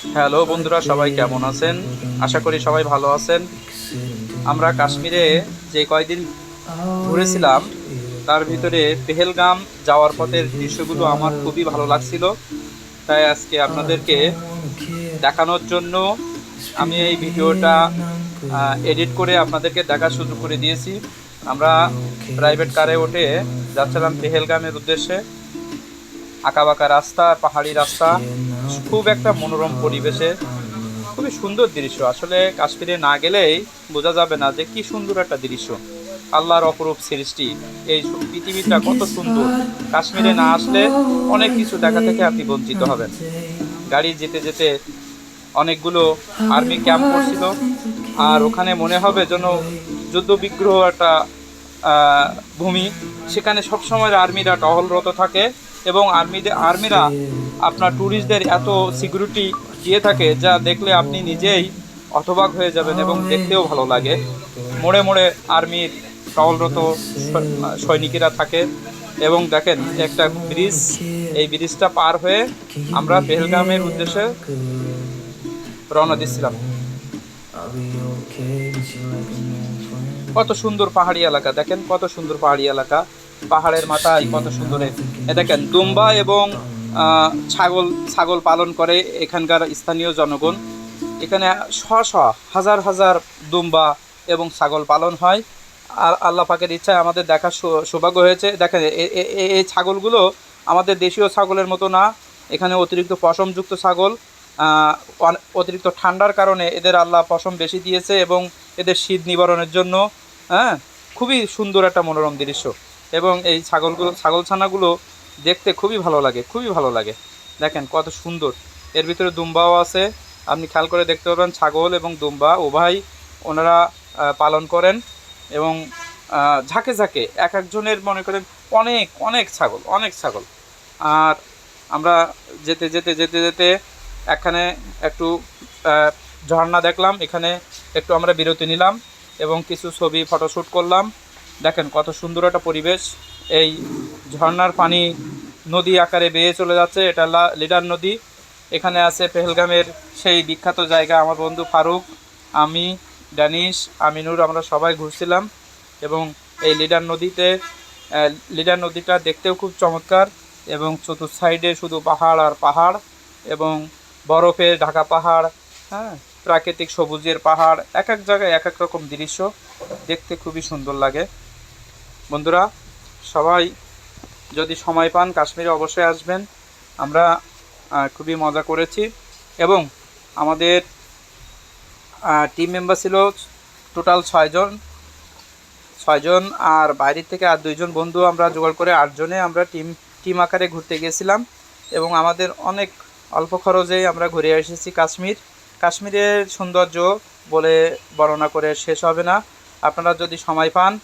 Hello বন্ধুরা, সবাই কেমন আছেন? আশা করি সবাই ভালো আছেন। আমরা কাশ্মীরে যে কয়দিন ঘুরেছিলাম তার ভিতরে পেহেলগাম যাওয়ার পথের দৃশ্যগুলো আমার খুবই ভালো লাগছিল। তাই আজকে আপনাদেরকে দেখানোর জন্য আমি এই ভিডিওটা এডিট করে আপনাদেরকে দেখার সুযোগ করে দিয়েছি। আমরা প্রাইভেট কারে উঠে যাচ্ছিলাম পেহেলগামের উদ্দেশ্যে। আঁকাবাঁকা রাস্তা, পাহাড়ি রাস্তা, খুব একটা মনোরম পরিবেশে, খুবই সুন্দর দৃশ্য। আসলে কাশ্মীরে না গেলেই বোঝা যাবে না যে কি সুন্দর একটা দৃশ্য, আল্লাহর অপরূপ সৃষ্টি। এই পৃথিবীটা কত সুন্দর। কাশ্মীরে না আসলে অনেক কিছু দেখা থেকে আপনি বঞ্চিত হবেন। গাড়ি যেতে যেতে অনেকগুলো আর্মি ক্যাম্প করছিল, আর ওখানে মনে হবে যেন যুদ্ধবিগ্রহ একটা ভূমি। সেখানে সবসময় আর্মিরা টহলরত থাকে, এবং আর্মিরা আপনার ট্যুরিস্টদের এত সিকিউরিটি দিয়ে থাকে যা দেখলে আপনি নিজেই হতবাক হয়ে যাবেন, এবং দেখতেও ভালো লাগে। মোড়ে মোড়ে আর্মির টহলরত সৈনিকেরা থাকে। এবং দেখেন একটা ব্রিজ, এই ব্রিজটা পার হয়ে আমরা পেহেলগামের উদ্দেশ্যে রওনা দিচ্ছিলাম। কত সুন্দর পাহাড়ি এলাকা, দেখেন কত সুন্দর পাহাড়ি এলাকা। পাহাড়ের মাথায় কত সুন্দর দেখেন দুম্বা এবং ছাগল ছাগল পালন করে এখানকার স্থানীয় জনগণ। এখানে শ শ হাজার হাজার দুম্বা এবং ছাগল পালন হয়। আর আল্লাহ পাকের ইচ্ছায় আমাদের দেখার সৌভাগ্য হয়েছে। দেখেন এই ছাগলগুলো আমাদের দেশীয় ছাগলের মতো না। এখানে অতিরিক্ত পশমযুক্ত ছাগল। অতিরিক্ত ঠান্ডার কারণে এদের আল্লাহ পশম বেশি দিয়েছে, এবং এদের শীত নিবারণের জন্য। হ্যাঁ, খুবই সুন্দর একটা মনোরম দৃশ্য। এবং এই ছাগলছানাগুলো দেখতে খুবই ভালো লাগে, খুবই ভালো লাগে। দেখেন কত সুন্দর। এর ভিতরে দুম্বাও আছে, আপনি খেয়াল করে দেখতে পাবেন। ছাগল এবং দুম্বা উভয় ওনারা পালন করেন, এবং ঝাঁকে ঝাঁকে এক একজনের মনে করেন অনেক অনেক ছাগল, অনেক ছাগল। আর আমরা যেতে যেতে যেতে যেতে এখানে একটু ঝর্ণা দেখলাম। এখানে একটু আমরা বিরতি নিলাম এবং কিছু ছবি ফটোশ্যুট করলাম। দেখেন কত সুন্দর একটা পরিবেশ। এই ঝর্ণার পানি নদী আকারে বেয়ে চলে যাচ্ছে। এটা লিডার নদী। এখানে আছে পেহেলগামের সেই বিখ্যাত জায়গা। আমার বন্ধু ফারুক, আমি, ড্যানিশ, আমিনুর, আমরা সবাই ঘুরছিলাম। এবং এই লিডার নদীটা দেখতেও খুব চমৎকার, এবং চতুর্থ সাইডে শুধু পাহাড় আর পাহাড়, এবং বরফের ঢাকা পাহাড়। হ্যাঁ, প্রাকৃতিক সবুজের পাহাড়, এক এক জায়গায় এক এক রকম দৃশ্য, দেখতে খুবই সুন্দর লাগে। বন্ধুরা, সবাই যদি সময় পান কাশ্মীরে অবশ্যই আসবেন। আমরা খুবই মজা করেছি, এবং আমাদের টিম মেম্বার ছিল টোটাল 6 জন। আর বাইরের থেকে আর 2 জন বন্ধু আমরা জোগাড় করে 8 জনে আমরা টিম আকারে ঘুরতে গিয়েছিলাম। এবং আমাদের অনেক অল্প খরচেই আমরা ঘুরে এসেছি কাশ্মীরের সৌন্দর্য বলে বর্ণনা করে শেষ হবে না। আপনারা যদি সময় পান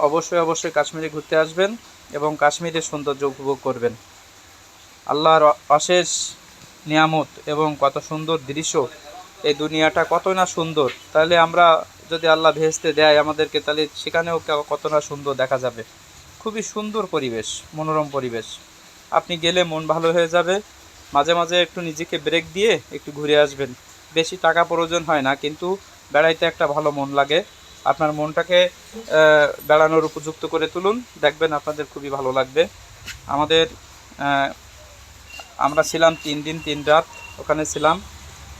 অবশ্যই অবশ্যই কাশ্মীরে ঘুরতে আসবেন এবং কাশ্মীরের সৌন্দর্য উপভোগ করবেন। আল্লাহর অশেষ নিয়ামত এবং কত সুন্দর দৃশ্য। এই দুনিয়াটা কত না সুন্দর। তাহলে আমরা যদি আল্লাহ ভেস্তে দেয় আমাদেরকে, তাহলে সেখানেও কত না সুন্দর দেখা যাবে। খুবই সুন্দর পরিবেশ, মনোরম পরিবেশ। আপনি গেলে মন ভালো হয়ে যাবে। মাঝে মাঝে একটু নিজেকে ব্রেক দিয়ে একটু ঘুরে আসবেন। বেশি টাকা প্রয়োজন হয় না, কিন্তু বেড়াইতে একটা ভালো মন লাগে। আপনার মনটাকে বেড়ানোর উপযুক্ত করে তুলুন, দেখবেন আপনাদের খুবই ভালো লাগবে। আমাদের আমরা ছিলাম 3 দিন 3 রাত ওখানে ছিলাম।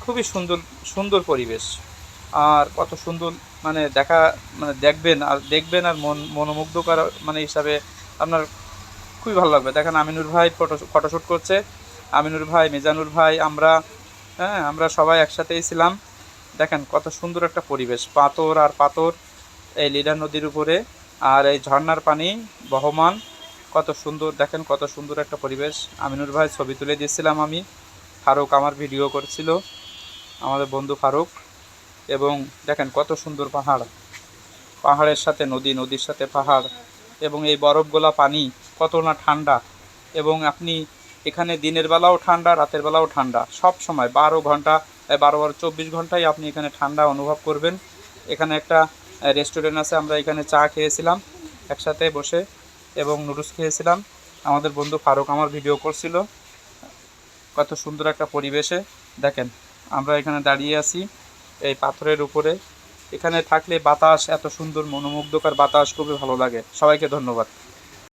খুবই সুন্দর সুন্দর পরিবেশ। আর কত সুন্দর দেখবেন আর মনোমুগ্ধকর হিসাবে আপনার খুবই ভালো লাগবে। দেখেন আমিনুর ভাই ফটোশ্যুট করছে। আমিনুর ভাই, মিজানুর ভাই, আমরা সবাই একসাথেই ছিলাম। দেখেন কত সুন্দর একটা পরিবেশ, পাথর আর পাথর এই লিডার নদীর উপরে, আর এই ঝর্ণার পানি বহমান। কত সুন্দর, দেখেন কত সুন্দর একটা পরিবেশ। আমিনুর ভাই ছবি তুলে দিয়েছিলাম আমি, ফারুক আমার ভিডিও করছিল, আমাদের বন্ধু ফারুক। এবং দেখেন কত সুন্দর পাহাড়ের সাথে নদী, নদীর সাথে পাহাড়, এবং এই বরফগোলা পানি কত না ঠান্ডা। এবং আপনি এখানে দিনের বেলাও ঠান্ডা, রাতের বেলাও ঠান্ডা, সব সময় 12 ঘন্টা 24 ঘন্টাই আপনি এখানে ঠান্ডা অনুভব করবেন। এখানে একটা রেস্টুরেন্ট আছে, আমরা এখানে চা খেয়েছিলাম একসাথে বসে, এবং নুডলস খেয়েছিলাম। আমাদের বন্ধু ফারুক আমার ভিডিও করছিল। কত সুন্দর একটা পরিবেশে। দেখেন আমরা এখানে দাঁড়িয়ে আছি এই পাথরের উপরে। এখানে থাকলে বাতাস এত সুন্দর মনোমুগ্ধকর বাতাস, খুবই ভালো লাগে। সবাইকে ধন্যবাদ।